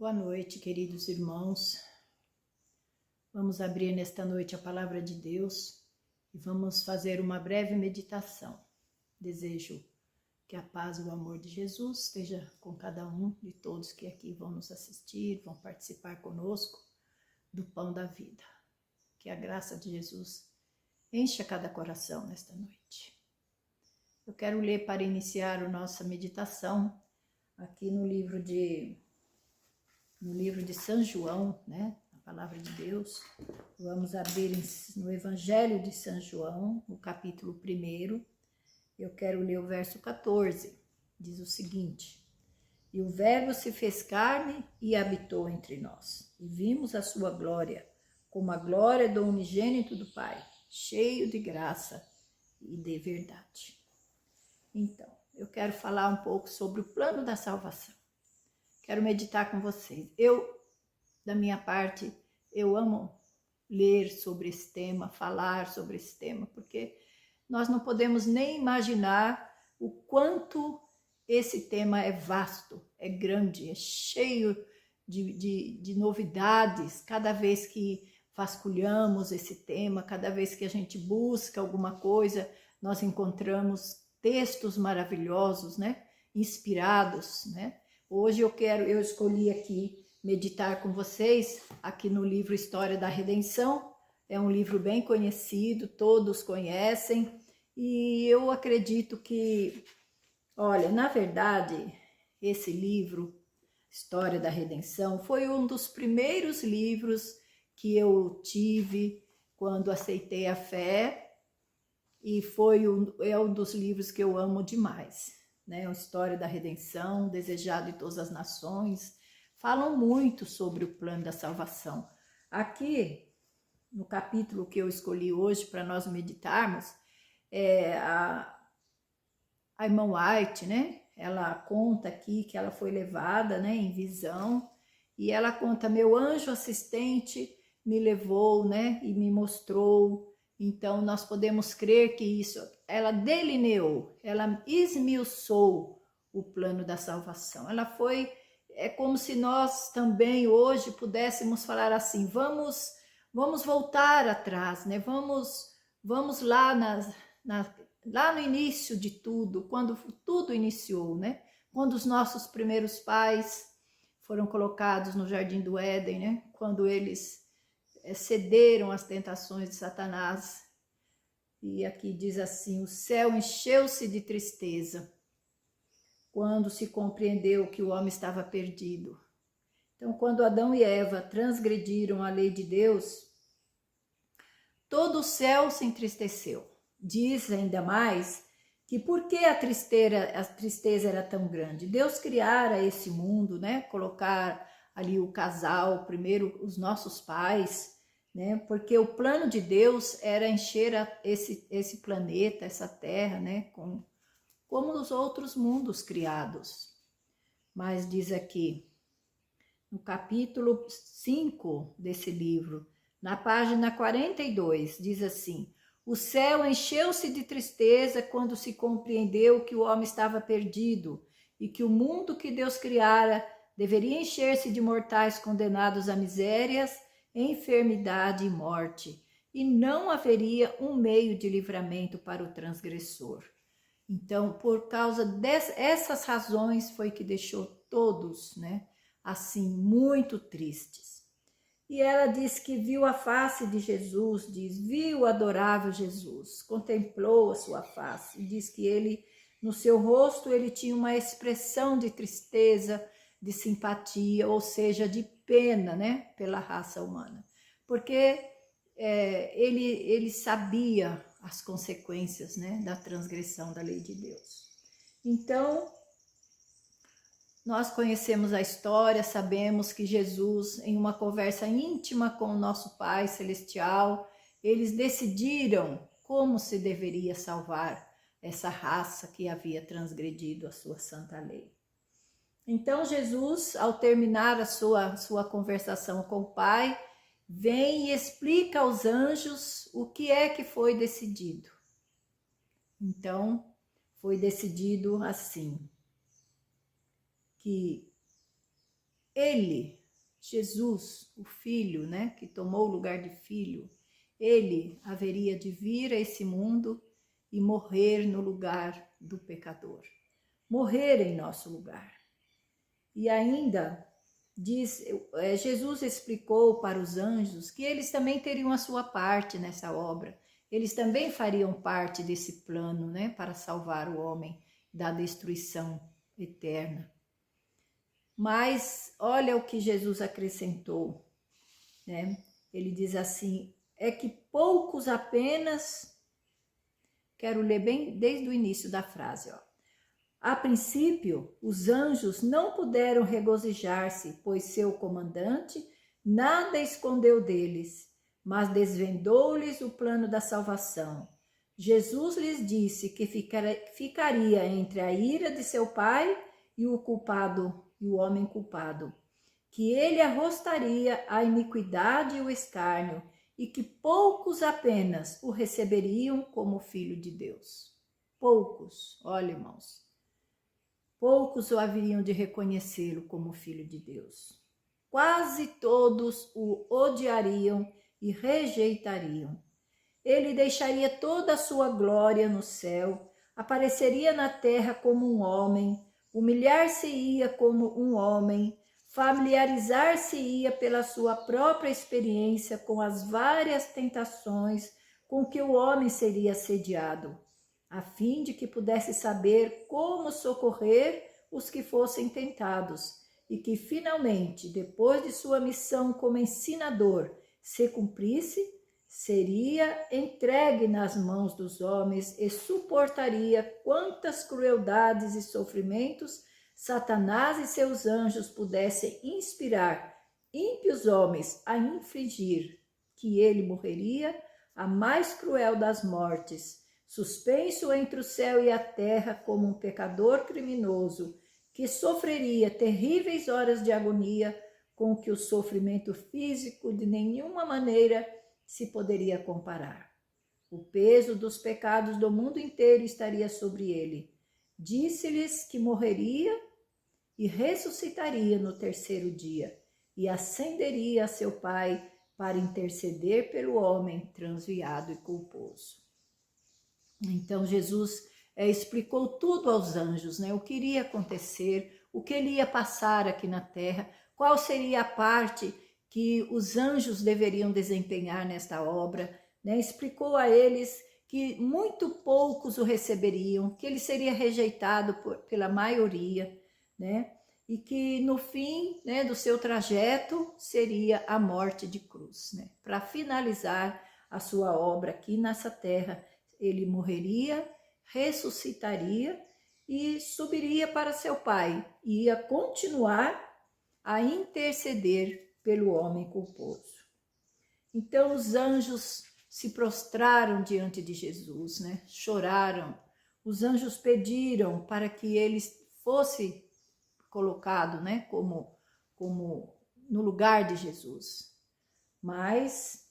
Boa noite, queridos irmãos. Vamos abrir nesta noite a palavra de Deus e vamos fazer uma breve meditação. Desejo que a paz e o amor de Jesus esteja com cada um de todos que aqui vão nos assistir, vão participar conosco do pão da vida. Que a graça de Jesus encha cada coração nesta noite. Eu quero ler para iniciar a nossa meditação aqui no livro de São João, né? A palavra de Deus. Vamos abrir no Evangelho de São João, no capítulo 1. Eu quero ler o verso 14. Diz o seguinte: E o Verbo se fez carne e habitou entre nós, e vimos a sua glória, como a glória do unigênito do Pai, cheio de graça e de verdade. Então, eu quero falar um pouco sobre o plano da salvação. Quero meditar com vocês. Da minha parte, eu amo ler sobre esse tema, falar sobre esse tema, porque nós não podemos nem imaginar o quanto esse tema é vasto, é grande, é cheio de novidades. Cada vez que vasculhamos esse tema, cada vez que a gente busca alguma coisa, nós encontramos textos maravilhosos, né? Inspirados, né? Hoje eu escolhi aqui meditar com vocês, aqui no livro História da Redenção. É um livro bem conhecido, todos conhecem, e eu acredito que, olha, na verdade, esse livro, História da Redenção, foi um dos primeiros livros que eu tive quando aceitei a fé, e é um dos livros que eu amo demais. Né, a História da Redenção, Desejado de Todas as Nações, falam muito sobre o plano da salvação. Aqui, no capítulo que eu escolhi hoje para nós meditarmos, a irmã White, né, ela conta aqui que ela foi levada, né, em visão, e ela conta: meu anjo assistente me levou, né, e me mostrou. Então, nós podemos crer que ela delineou, ela esmiuçou o plano da salvação. É como se nós também hoje pudéssemos falar assim: vamos voltar atrás, né? Vamos lá, lá no início de tudo, quando tudo iniciou, né? Quando os nossos primeiros pais foram colocados no Jardim do Éden, né? Quando eles cederam às tentações de Satanás. E aqui diz assim: o céu encheu-se de tristeza quando se compreendeu que o homem estava perdido. Então, quando Adão e Eva transgrediram a lei de Deus, todo o céu se entristeceu. Diz ainda mais que por que a tristeza era tão grande? Deus criara esse mundo, né? Colocar ali o casal, primeiro os nossos pais, né? Porque o plano de Deus era encher esse planeta, essa terra, né? Como os outros mundos criados. Mas diz aqui, no capítulo 5 desse livro, na página 42, diz assim: o céu encheu-se de tristeza quando se compreendeu que o homem estava perdido e que o mundo que Deus criara deveria encher-se de mortais condenados a misérias, enfermidade e morte, e não haveria um meio de livramento para o transgressor. Então, por causa dessas razões foi que deixou todos, né, assim, muito tristes. E ela diz que viu a face de Jesus, viu o adorável Jesus, contemplou a sua face, e diz que ele, no seu rosto, ele tinha uma expressão de tristeza, de simpatia, ou seja, de pena, né, pela raça humana, porque ele sabia as consequências, né, da transgressão da lei de Deus. Então, nós conhecemos a história, sabemos que Jesus, em uma conversa íntima com o nosso Pai Celestial, eles decidiram como se deveria salvar essa raça que havia transgredido a sua santa lei. Então Jesus, ao terminar a sua conversação com o Pai, vem e explica aos anjos o que é que foi decidido. Então, foi decidido assim, que ele, Jesus, o Filho, né, que tomou o lugar de filho, ele haveria de vir a esse mundo e morrer no lugar do pecador, morrer em nosso lugar. E ainda diz, Jesus explicou para os anjos que eles também teriam a sua parte nessa obra, eles também fariam parte desse plano, né, para salvar o homem da destruição eterna. Mas olha o que Jesus acrescentou, né? Ele diz assim, é que poucos apenas, quero ler bem desde o início da frase, ó. A princípio, os anjos não puderam regozijar-se, pois seu comandante nada escondeu deles, mas desvendou-lhes o plano da salvação. Jesus lhes disse que ficaria entre a ira de seu pai e o culpado, e o homem culpado, que ele arrostaria a iniquidade e o escárnio, e que poucos apenas o receberiam como filho de Deus. Poucos, olha, irmãos, poucos o haveriam de reconhecê-lo como filho de Deus. Quase todos o odiariam e rejeitariam. Ele deixaria toda a sua glória no céu, apareceria na terra como um homem, humilhar-se-ia como um homem, familiarizar-se-ia pela sua própria experiência com as várias tentações com que o homem seria assediado, a fim de que pudesse saber como socorrer os que fossem tentados, e que finalmente, depois de sua missão como ensinador se cumprisse, seria entregue nas mãos dos homens e suportaria quantas crueldades e sofrimentos Satanás e seus anjos pudessem inspirar ímpios homens a infligir, que ele morreria a mais cruel das mortes, suspenso entre o céu e a terra como um pecador criminoso, que sofreria terríveis horas de agonia com que o sofrimento físico de nenhuma maneira se poderia comparar. O peso dos pecados do mundo inteiro estaria sobre ele. Disse-lhes que morreria e ressuscitaria no terceiro dia e ascenderia a seu Pai para interceder pelo homem transviado e culposo. Então Jesus explicou tudo aos anjos, né? O que iria acontecer, o que ele ia passar aqui na terra, qual seria a parte que os anjos deveriam desempenhar nesta obra, né? Explicou a eles que muito poucos o receberiam, que ele seria rejeitado pela maioria, né? E que no fim, né, do seu trajeto seria a morte de cruz, né? Para finalizar a sua obra aqui nessa terra, ele morreria, ressuscitaria e subiria para seu Pai, e ia continuar a interceder pelo homem culposo. Então os anjos se prostraram diante de Jesus, né? Choraram. Os anjos pediram para que ele fosse colocado, né? Como no lugar de Jesus. Mas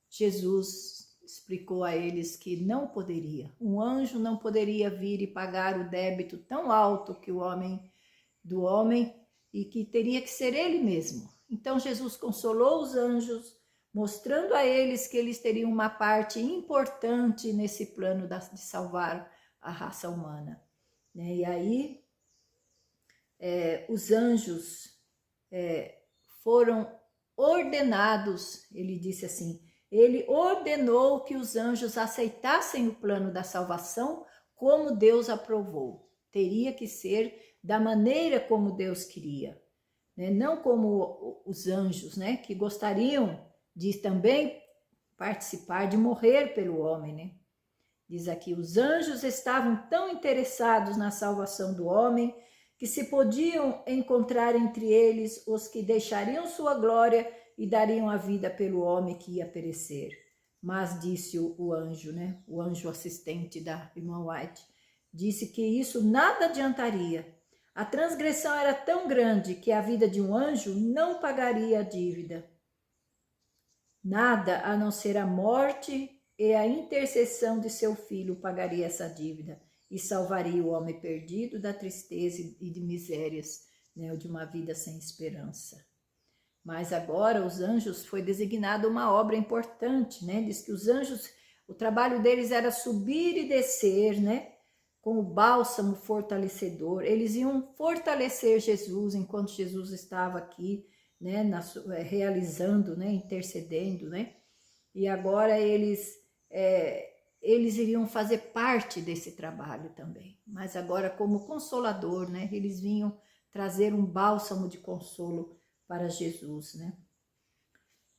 Jesus explicou a eles que não poderia. Um anjo não poderia vir e pagar o débito tão alto que do homem, e que teria que ser ele mesmo. Então Jesus consolou os anjos, mostrando a eles que eles teriam uma parte importante nesse plano de salvar a raça humana. E aí os anjos foram ordenados, ele disse assim, ele ordenou que os anjos aceitassem o plano da salvação como Deus aprovou. Teria que ser da maneira como Deus queria, né? Não como os anjos, né? Que gostariam de também participar, de morrer pelo homem, né? Diz aqui, os anjos estavam tão interessados na salvação do homem que se podiam encontrar entre eles os que deixariam sua glória e dariam a vida pelo homem que ia perecer. Mas disse o anjo, né? O anjo assistente da irmã White, disse que isso nada adiantaria. A transgressão era tão grande que a vida de um anjo não pagaria a dívida. Nada a não ser a morte e a intercessão de seu filho pagaria essa dívida e salvaria o homem perdido da tristeza e de misérias né, ou de uma vida sem esperança. Mas agora os anjos foi designado uma obra importante, né? Diz que os anjos, o trabalho deles era subir e descer, né? Com o bálsamo fortalecedor. Eles iam fortalecer Jesus enquanto Jesus estava aqui, né? Realizando, né? Intercedendo, né? E agora eles iriam fazer parte desse trabalho também. Mas agora como consolador, né? Eles vinham trazer um bálsamo de consolo para Jesus, né?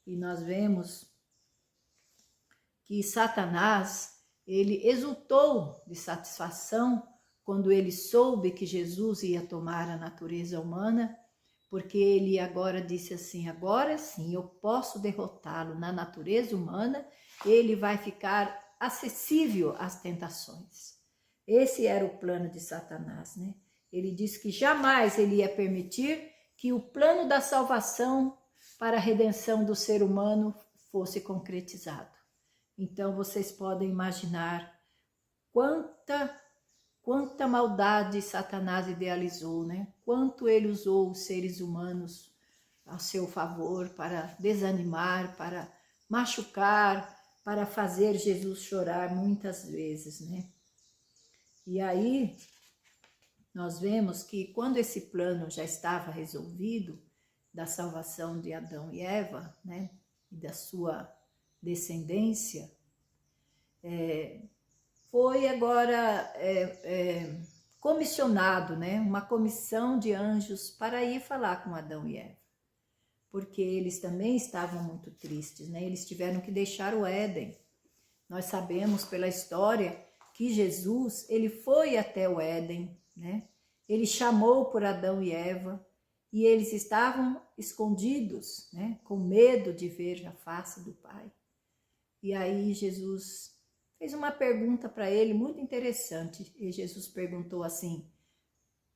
E nós vemos que Satanás, ele exultou de satisfação quando ele soube que Jesus ia tomar a natureza humana, porque ele agora disse assim, agora sim eu posso derrotá-lo na natureza humana, ele vai ficar acessível às tentações. Esse era o plano de Satanás, né? Ele disse que jamais ele ia permitir que o plano da salvação para a redenção do ser humano fosse concretizado. Então vocês podem imaginar quanta maldade Satanás idealizou, né? Quanto ele usou os seres humanos a seu favor para desanimar, para machucar, para fazer Jesus chorar muitas vezes, né? E aí nós vemos que quando esse plano já estava resolvido, da salvação de Adão e Eva, né, e da sua descendência, foi agora comissionado, né, uma comissão de anjos para ir falar com Adão e Eva, porque eles também estavam muito tristes, né, eles tiveram que deixar o Éden. Nós sabemos pela história que Jesus, ele foi até o Éden, né? Ele chamou por Adão e Eva e eles estavam escondidos, né? Com medo de ver a face do Pai. E aí Jesus fez uma pergunta para ele muito interessante. E Jesus perguntou assim,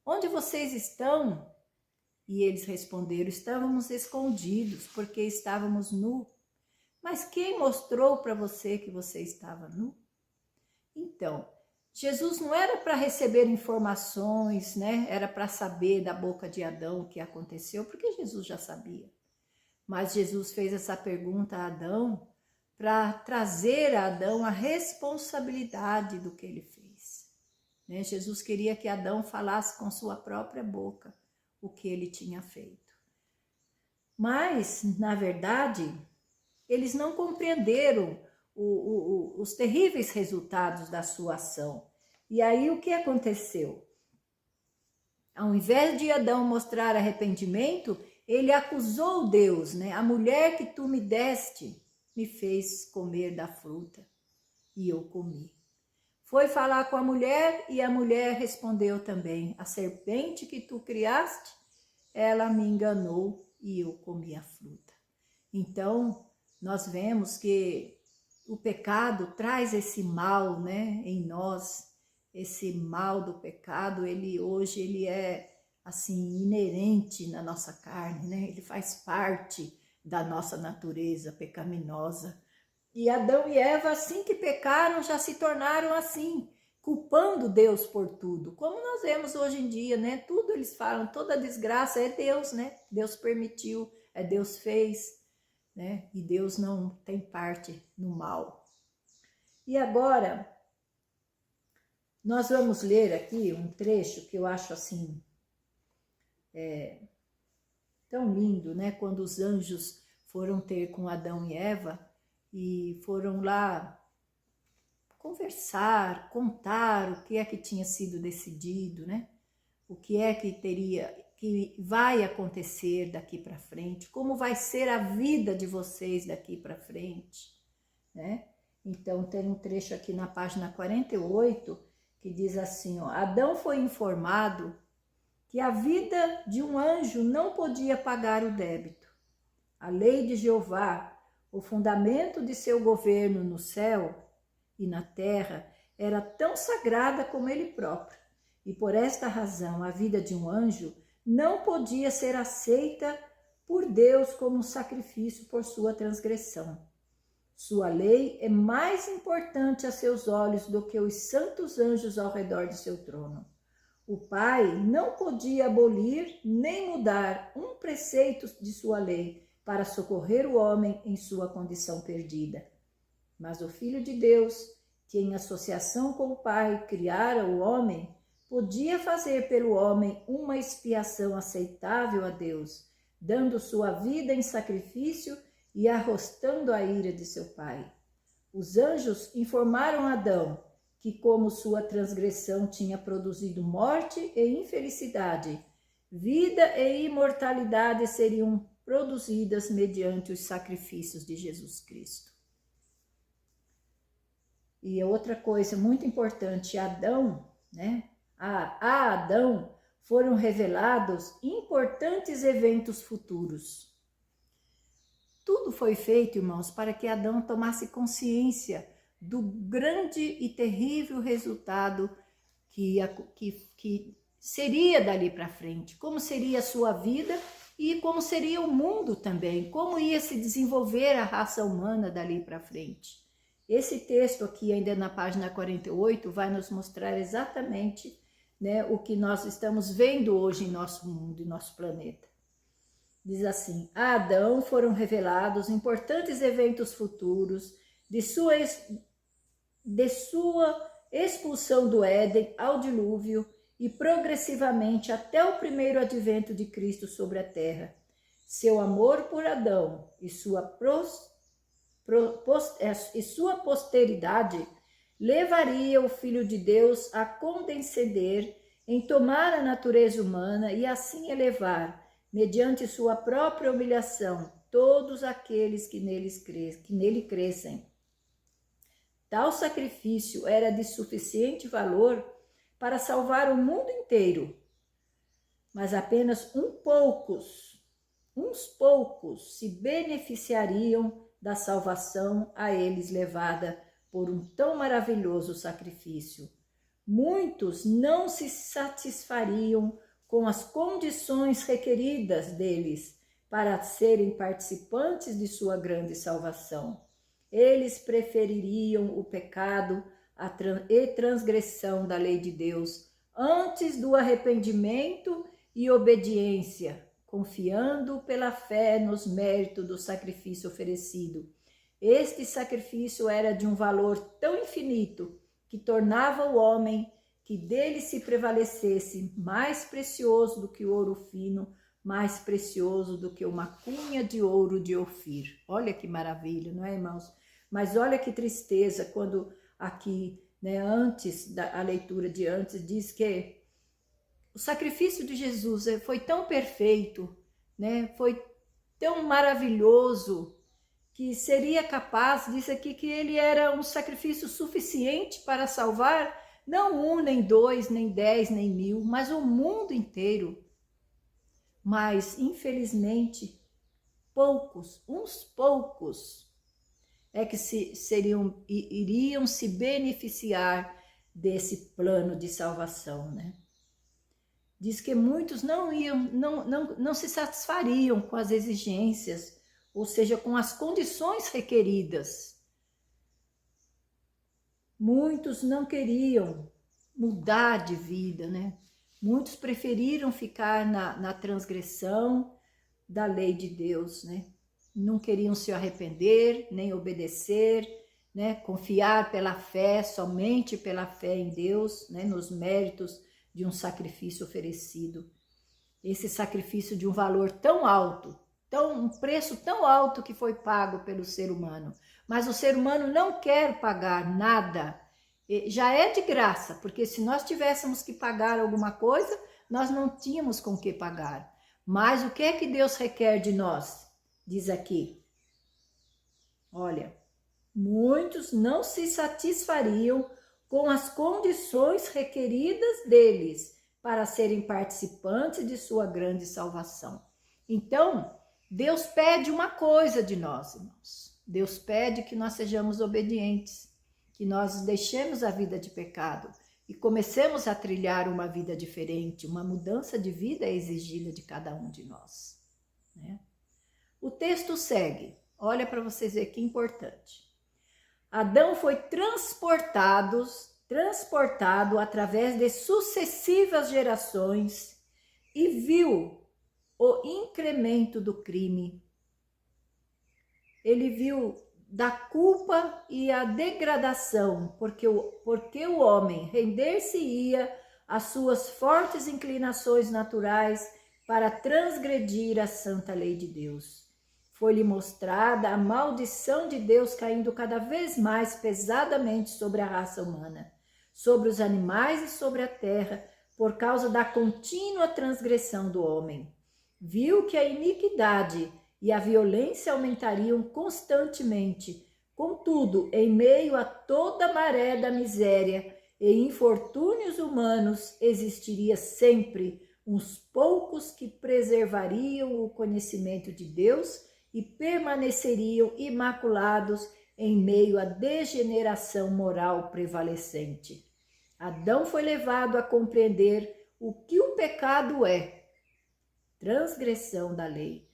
onde vocês estão? E eles responderam, estávamos escondidos porque estávamos nus. Mas quem mostrou para você que você estava nu? Então, Jesus não era para receber informações, né? Era para saber da boca de Adão o que aconteceu, porque Jesus já sabia. Mas Jesus fez essa pergunta a Adão para trazer a Adão a responsabilidade do que ele fez, né? Jesus queria que Adão falasse com sua própria boca o que ele tinha feito. Mas, na verdade, eles não compreenderam os terríveis resultados da sua ação. E aí o que aconteceu? Ao invés de Adão mostrar arrependimento, ele acusou Deus, né? A mulher que tu me deste me fez comer da fruta e eu comi. Foi falar com a mulher e a mulher respondeu também, a serpente que tu criaste, ela me enganou e eu comi a fruta. Então, nós vemos que o pecado traz esse mal, né, em nós, esse mal do pecado, hoje ele é assim inerente na nossa carne, né? Ele faz parte da nossa natureza pecaminosa. E Adão e Eva, assim que pecaram, já se tornaram assim, culpando Deus por tudo. Como nós vemos hoje em dia, né? Tudo eles falam, toda desgraça é Deus, né? Deus permitiu, Deus fez, né? E Deus não tem parte no mal. E agora, nós vamos ler aqui um trecho que eu acho assim, tão lindo, né? Quando os anjos foram ter com Adão e Eva e foram lá conversar, contar o que é que tinha sido decidido, né? O que é que vai acontecer daqui para frente, como vai ser a vida de vocês daqui para frente, né? Então tem um trecho aqui na página 48 que diz assim, ó, Adão foi informado que a vida de um anjo não podia pagar o débito. A lei de Jeová, o fundamento de seu governo no céu e na terra, era tão sagrada como ele próprio. E por esta razão, a vida de um anjo não podia ser aceita por Deus como um sacrifício por sua transgressão. Sua lei é mais importante a seus olhos do que os santos anjos ao redor de seu trono. O pai não podia abolir nem mudar um preceito de sua lei para socorrer o homem em sua condição perdida. Mas o Filho de Deus, que em associação com o Pai criara o homem, podia fazer pelo homem uma expiação aceitável a Deus, dando sua vida em sacrifício e arrostando a ira de seu Pai. Os anjos informaram Adão que, como sua transgressão tinha produzido morte e infelicidade, vida e imortalidade seriam produzidas mediante os sacrifícios de Jesus Cristo. E outra coisa muito importante, Adão, né? A Adão foram revelados importantes eventos futuros. Tudo foi feito, irmãos, para que Adão tomasse consciência do grande e terrível resultado que seria dali para frente, como seria a sua vida e como seria o mundo também, como ia se desenvolver a raça humana dali para frente. Esse texto aqui, ainda na página 48, vai nos mostrar exatamente, né, o que nós estamos vendo hoje em nosso mundo, em nosso planeta. Diz assim: a Adão foram revelados importantes eventos futuros de sua expulsão do Éden ao dilúvio e progressivamente até o primeiro advento de Cristo sobre a terra. Seu amor por Adão e sua posteridade levaria o Filho de Deus a condescender em tomar a natureza humana e assim elevar, mediante sua própria humilhação, todos aqueles que nele crescem. Tal sacrifício era de suficiente valor para salvar o mundo inteiro, mas apenas uns poucos se beneficiariam da salvação a eles levada por um tão maravilhoso sacrifício. Muitos não se satisfariam com as condições requeridas deles para serem participantes de sua grande salvação. Eles prefeririam o pecado e transgressão da lei de Deus antes do arrependimento e obediência, confiando pela fé nos méritos do sacrifício oferecido. Este sacrifício era de um valor tão infinito que tornava o homem que dele se prevalecesse mais precioso do que o ouro fino, mais precioso do que uma cunha de ouro de Ofir. Olha que maravilha, não é, irmãos? Mas olha que tristeza quando aqui, né, antes da leitura de antes, diz que o sacrifício de Jesus foi tão perfeito, né, foi tão maravilhoso, que seria capaz, diz aqui que ele era um sacrifício suficiente para salvar não um, nem dois, nem 10, nem 1000, mas o mundo inteiro. Mas, infelizmente, uns poucos, é que iriam se beneficiar desse plano de salvação, né? Diz que muitos não se satisfariam com as exigências, ou seja, com as condições requeridas. Muitos não queriam mudar de vida, né? Muitos preferiram ficar na transgressão da lei de Deus, né? Não queriam se arrepender, nem obedecer, né? Confiar pela fé, somente pela fé em Deus, né? Nos méritos de um sacrifício oferecido. Esse sacrifício de um valor tão alto, um preço tão alto que foi pago pelo ser humano. Mas o ser humano não quer pagar nada. Já é de graça, porque se nós tivéssemos que pagar alguma coisa, nós não tínhamos com que pagar. Mas o que é que Deus requer de nós? Diz aqui, olha, muitos não se satisfariam com as condições requeridas deles para serem participantes de sua grande salvação. Então, Deus pede uma coisa de nós, irmãos. Deus pede que nós sejamos obedientes, que nós deixemos a vida de pecado e comecemos a trilhar uma vida diferente. Uma mudança de vida é exigida de cada um de nós, né? O texto segue. Olha para vocês verem que importante. Adão foi transportado transportado através de sucessivas gerações e viu o incremento do crime. Ele viu da culpa e a degradação, porque o homem render-se-ia às suas fortes inclinações naturais para transgredir a santa lei de Deus. Foi-lhe mostrada a maldição de Deus caindo cada vez mais pesadamente sobre a raça humana, sobre os animais e sobre a terra, por causa da contínua transgressão do homem. Viu que a iniquidade e a violência aumentariam constantemente. Contudo, em meio a toda a maré da miséria e infortúnios humanos, existiria sempre uns poucos que preservariam o conhecimento de Deus e permaneceriam imaculados em meio à degeneração moral prevalecente. Adão foi levado a compreender o que o pecado é: transgressão da lei.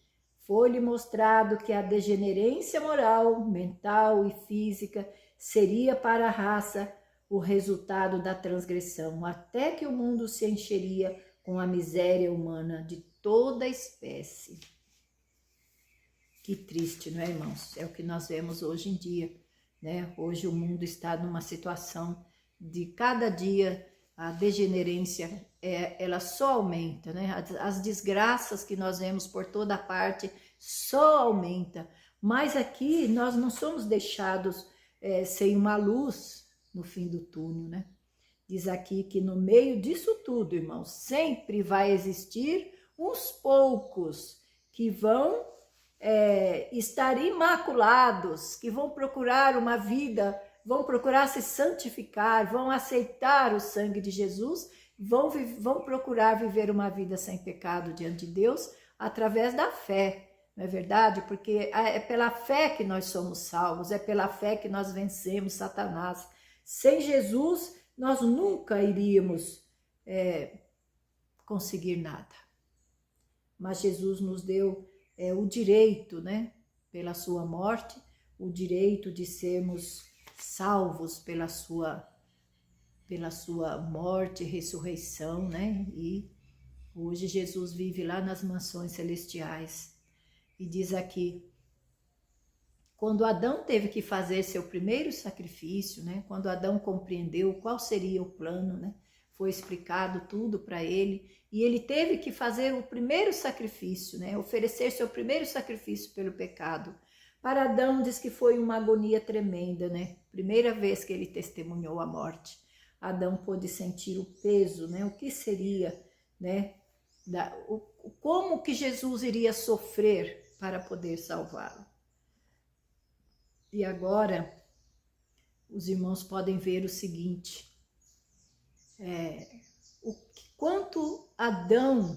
Foi-lhe mostrado que a degenerência moral, mental e física seria para a raça o resultado da transgressão, até que o mundo se encheria com a miséria humana de toda espécie. Que triste, não é, irmãos? É o que nós vemos hoje em dia, né? Hoje o mundo está numa situação de cada dia a degenerência, ela só aumenta, né? As desgraças que nós vemos por toda parte só aumenta. Mas aqui nós não somos deixados sem uma luz no fim do túnel, né? Diz aqui que no meio disso tudo, irmãos, sempre vai existir uns poucos que vão estar imaculados, que vão procurar uma vida, vão procurar se santificar, vão aceitar o sangue de Jesus, vão procurar viver uma vida sem pecado diante de Deus através da fé, não é verdade? Porque é pela fé que nós somos salvos, é pela fé que nós vencemos Satanás. Sem Jesus, nós nunca iríamos conseguir nada. Mas Jesus nos deu o direito, né, pela sua morte, o direito de sermos salvos pela sua morte e ressurreição, né? E hoje Jesus vive lá nas mansões celestiais. E diz aqui, quando Adão teve que fazer seu primeiro sacrifício, né? Quando Adão compreendeu qual seria o plano, né? Foi explicado tudo para ele, e ele teve que fazer o primeiro sacrifício, né? Oferecer seu primeiro sacrifício pelo pecado. Para Adão, diz que foi uma agonia tremenda, né? Primeira vez que ele testemunhou a morte. Adão pôde sentir o peso, né? O que seria, né? Como que Jesus iria sofrer para poder salvá-lo. E agora, os irmãos podem ver o seguinte, quanto Adão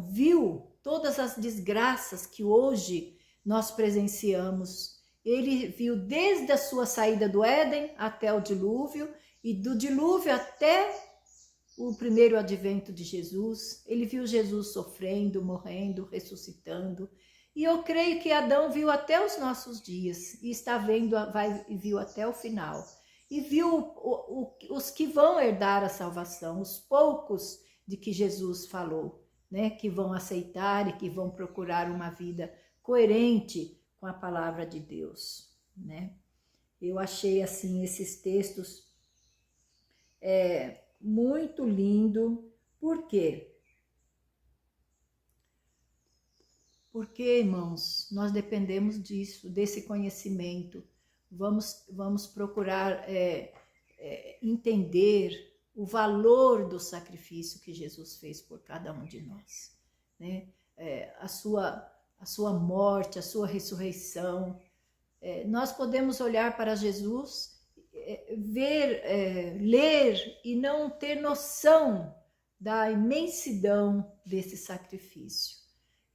viu todas as desgraças que hoje nós presenciamos. Ele viu desde a sua saída do Éden até o dilúvio, e do dilúvio até o primeiro advento de Jesus. Ele viu Jesus sofrendo, morrendo, ressuscitando. E eu creio que Adão viu até os nossos dias, e está vendo, viu até o final. E viu os que vão herdar a salvação, os poucos de que Jesus falou, né? Que vão aceitar e que vão procurar uma vida coerente com a palavra de Deus, né? Eu achei assim esses textos muito lindo. Por quê? Porque, irmãos, nós dependemos disso, desse conhecimento. Vamos procurar entender o valor do sacrifício que Jesus fez por cada um de nós, né? A sua morte, a sua ressurreição. Nós podemos olhar para Jesus, ver, ler e não ter noção da imensidão desse sacrifício.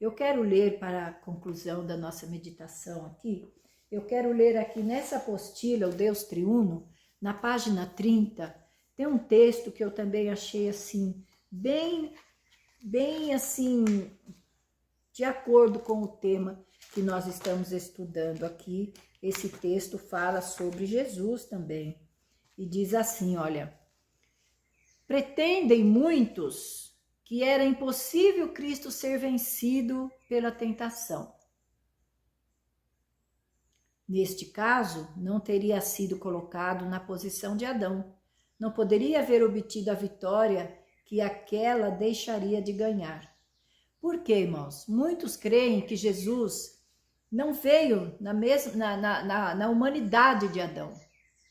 Eu quero ler, para a conclusão da nossa meditação aqui, eu quero ler aqui nessa apostila, o Deus Triuno, na página 30, tem um texto que eu também achei assim, bem assim, de acordo com o tema que nós estamos estudando aqui. Esse texto fala sobre Jesus também. e diz assim, olha: pretendem muitos que era impossível Cristo ser vencido pela tentação. Neste caso, não teria sido colocado na posição de Adão. Não poderia haver obtido a vitória que aquela deixaria de ganhar. Por quê, irmãos? Muitos creem que Jesus não veio na humanidade de Adão.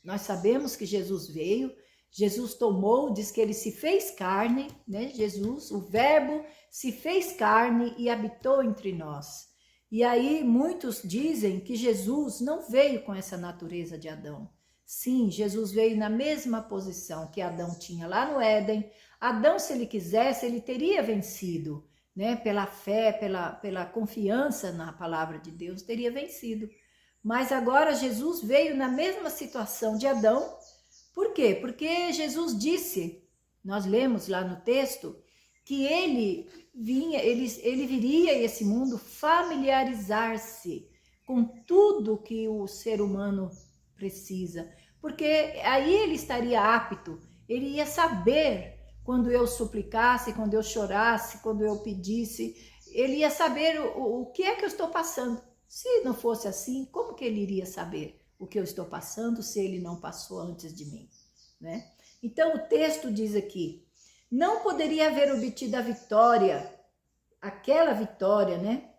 Nós sabemos que Jesus veio, Jesus tomou, diz que ele se fez carne, né? Jesus, o Verbo, se fez carne e habitou entre nós. E aí muitos dizem que Jesus não veio com essa natureza de Adão. Sim, Jesus veio na mesma posição que Adão tinha lá no Éden. Adão, se ele quisesse, ele teria vencido, né? Pela fé, pela confiança na palavra de Deus, teria vencido. Mas agora Jesus veio na mesma situação de Adão. Por quê? Porque Jesus disse, nós lemos lá no texto, que ele viria a esse mundo familiarizar-se com tudo que o ser humano precisa, porque aí ele estaria apto, ele ia saber quando eu suplicasse, quando eu chorasse, quando eu pedisse, ele ia saber o que é que eu estou passando. Se não fosse assim, como que ele iria saber o que eu estou passando se ele não passou antes de mim, né? Então o texto diz aqui: não poderia haver obtido a vitória, aquela vitória, né,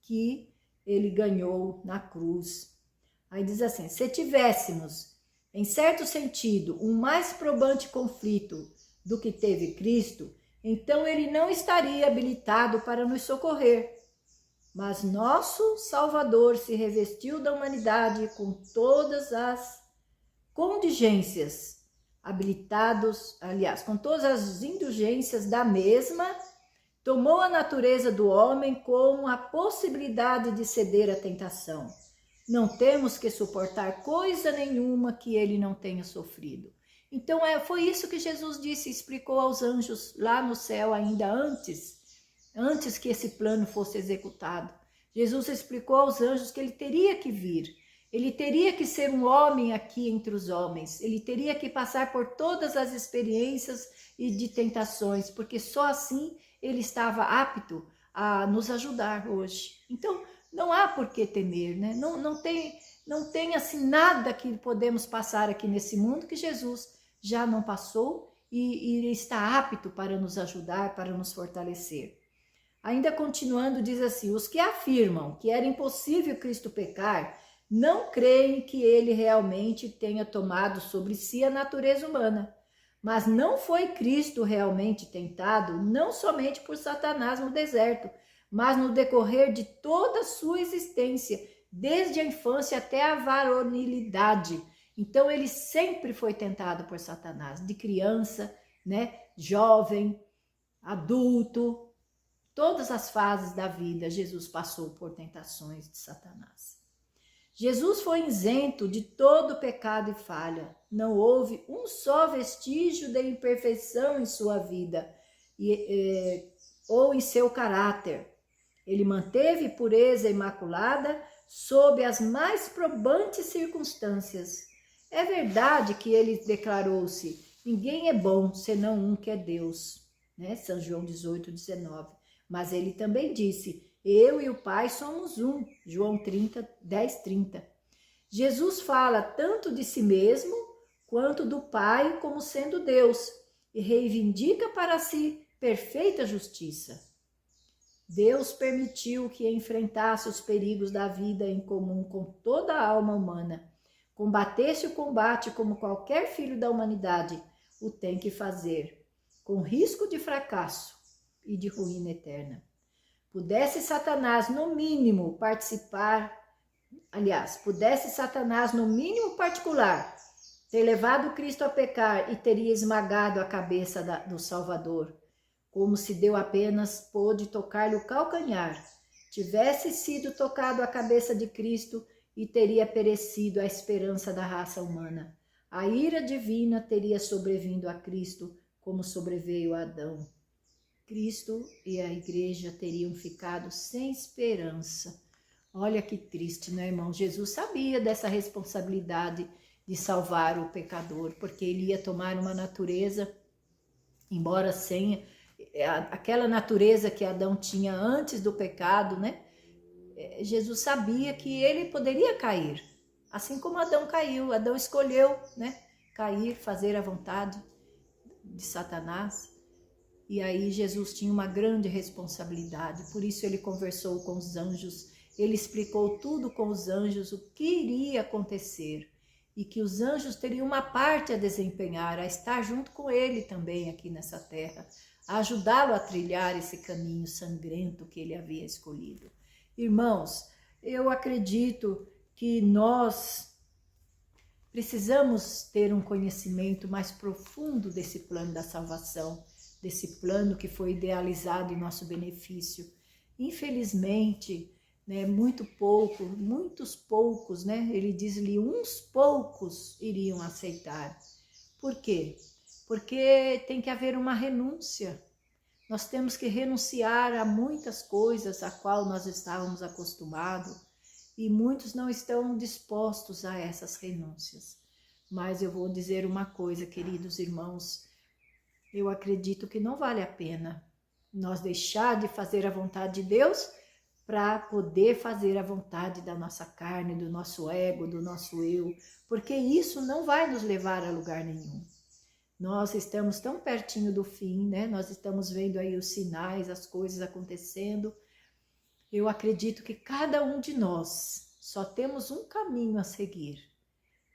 que ele ganhou na cruz. Aí diz assim: se tivéssemos, em certo sentido, um mais probante conflito do que teve Cristo, então ele não estaria habilitado para nos socorrer. Mas nosso Salvador se revestiu da humanidade com todas as contingências, com todas as indulgências da mesma, tomou a natureza do homem com a possibilidade de ceder à tentação. Não temos que suportar coisa nenhuma que ele não tenha sofrido. Então foi isso que Jesus disse, explicou aos anjos lá no céu ainda antes que esse plano fosse executado. Jesus explicou aos anjos que ele teria que vir. Ele teria que ser um homem aqui entre os homens. Ele teria que passar por todas as experiências e de tentações, porque só assim ele estava apto a nos ajudar hoje. Então, não há por que temer, né? Não tem assim nada que podemos passar aqui nesse mundo que Jesus já não passou e está apto para nos ajudar, para nos fortalecer. Ainda continuando, diz assim: os que afirmam que era impossível Cristo pecar, não creem que ele realmente tenha tomado sobre si a natureza humana. Mas não foi Cristo realmente tentado, não somente por Satanás no deserto, mas no decorrer de toda a sua existência, desde a infância até a varonilidade. Então ele sempre foi tentado por Satanás, de criança, né, jovem, adulto, todas as fases da vida Jesus passou por tentações de Satanás. Jesus foi isento de todo pecado e falha. Não houve um só vestígio de imperfeição em sua vida ou em seu caráter. Ele manteve pureza imaculada sob as mais probantes circunstâncias. É verdade que ele declarou-se: ninguém é bom senão um que é Deus, né? São João 18, 19. Mas ele também disse: eu e o Pai somos um. João 30, 10, 30. Jesus fala tanto de si mesmo quanto do Pai como sendo Deus e reivindica para si perfeita justiça. Deus permitiu que enfrentasse os perigos da vida em comum com toda a alma humana. Combatesse o combate como qualquer filho da humanidade o tem que fazer, com risco de fracasso e de ruína eterna. Pudesse Satanás, no mínimo, particular, ter levado Cristo a pecar e teria esmagado a cabeça do Salvador, como se Deus apenas pôde tocar-lhe o calcanhar, tivesse sido tocado a cabeça de Cristo e teria perecido a esperança da raça humana. A ira divina teria sobrevindo a Cristo, como sobreveio a Adão. Cristo e a igreja teriam ficado sem esperança. Olha que triste, né, irmão? Jesus sabia dessa responsabilidade de salvar o pecador, porque ele ia tomar uma natureza, embora sem aquela natureza que Adão tinha antes do pecado, né? Jesus sabia que ele poderia cair, assim como Adão caiu. Adão escolheu, né, cair, fazer a vontade de Satanás. E aí Jesus tinha uma grande responsabilidade, por isso ele conversou com os anjos, ele explicou tudo com os anjos, o que iria acontecer, e que os anjos teriam uma parte a desempenhar, a estar junto com ele também aqui nessa terra, a ajudá-lo a trilhar esse caminho sangrento que ele havia escolhido. Irmãos, eu acredito que nós precisamos ter um conhecimento mais profundo desse plano da salvação, desse plano que foi idealizado em nosso benefício. Infelizmente, né, muitos poucos, né? Ele diz-lhe, uns poucos iriam aceitar. Por quê? Porque tem que haver uma renúncia. Nós temos que renunciar a muitas coisas a qual nós estávamos acostumados e muitos não estão dispostos a essas renúncias. Mas eu vou dizer uma coisa, queridos irmãos, eu acredito que não vale a pena nós deixar de fazer a vontade de Deus para poder fazer a vontade da nossa carne, do nosso ego, do nosso eu, porque isso não vai nos levar a lugar nenhum. Nós estamos tão pertinho do fim, né? Nós estamos vendo aí os sinais, as coisas acontecendo. Eu acredito que cada um de nós só temos um caminho a seguir.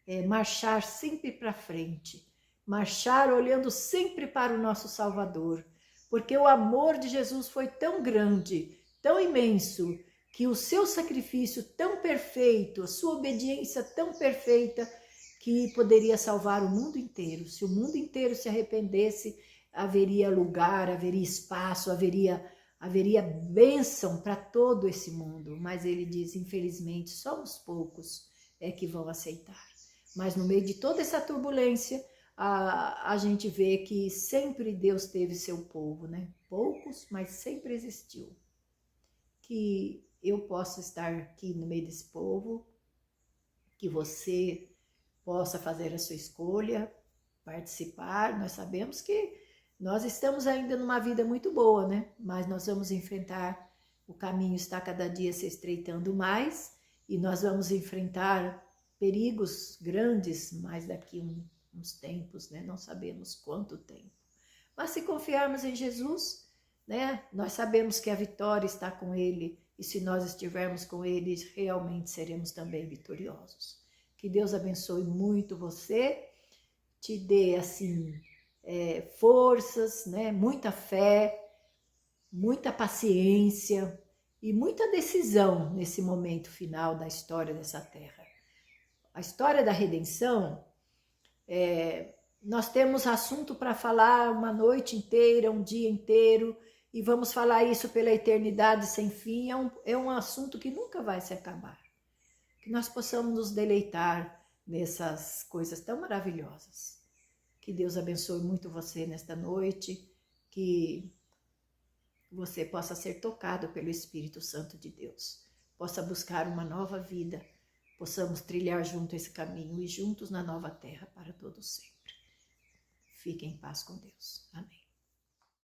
É marchar sempre para frente. Marchar olhando sempre para o nosso Salvador. Porque o amor de Jesus foi tão grande, tão imenso, que o seu sacrifício tão perfeito, a sua obediência tão perfeita, que poderia salvar o mundo inteiro. Se o mundo inteiro se arrependesse, haveria lugar, haveria espaço, haveria bênção para todo esse mundo. Mas ele diz, infelizmente, só os poucos é que vão aceitar. Mas no meio de toda essa turbulência, a gente vê que sempre Deus teve seu povo, né? Poucos, mas sempre existiu. Que eu possa estar aqui no meio desse povo, que você possa fazer a sua escolha, participar. Nós sabemos que nós estamos ainda numa vida muito boa, né? Mas nós vamos enfrentar, o caminho está cada dia se estreitando mais e nós vamos enfrentar perigos grandes, mais daqui uns tempos, né? Não sabemos quanto tempo. Mas se confiarmos em Jesus, né? Nós sabemos que a vitória está com Ele e se nós estivermos com Ele, realmente seremos também vitoriosos. Que Deus abençoe muito você, te dê assim forças, né? Muita fé, muita paciência e muita decisão nesse momento final da história dessa terra. A história da redenção, nós temos assunto para falar uma noite inteira, um dia inteiro, e vamos falar isso pela eternidade sem fim. É um assunto que nunca vai se acabar. Que nós possamos nos deleitar nessas coisas tão maravilhosas. Que Deus abençoe muito você nesta noite, que você possa ser tocado pelo Espírito Santo de Deus, possa buscar uma nova vida, possamos trilhar junto esse caminho e juntos na nova terra para todos sempre. Fique em paz com Deus. Amém.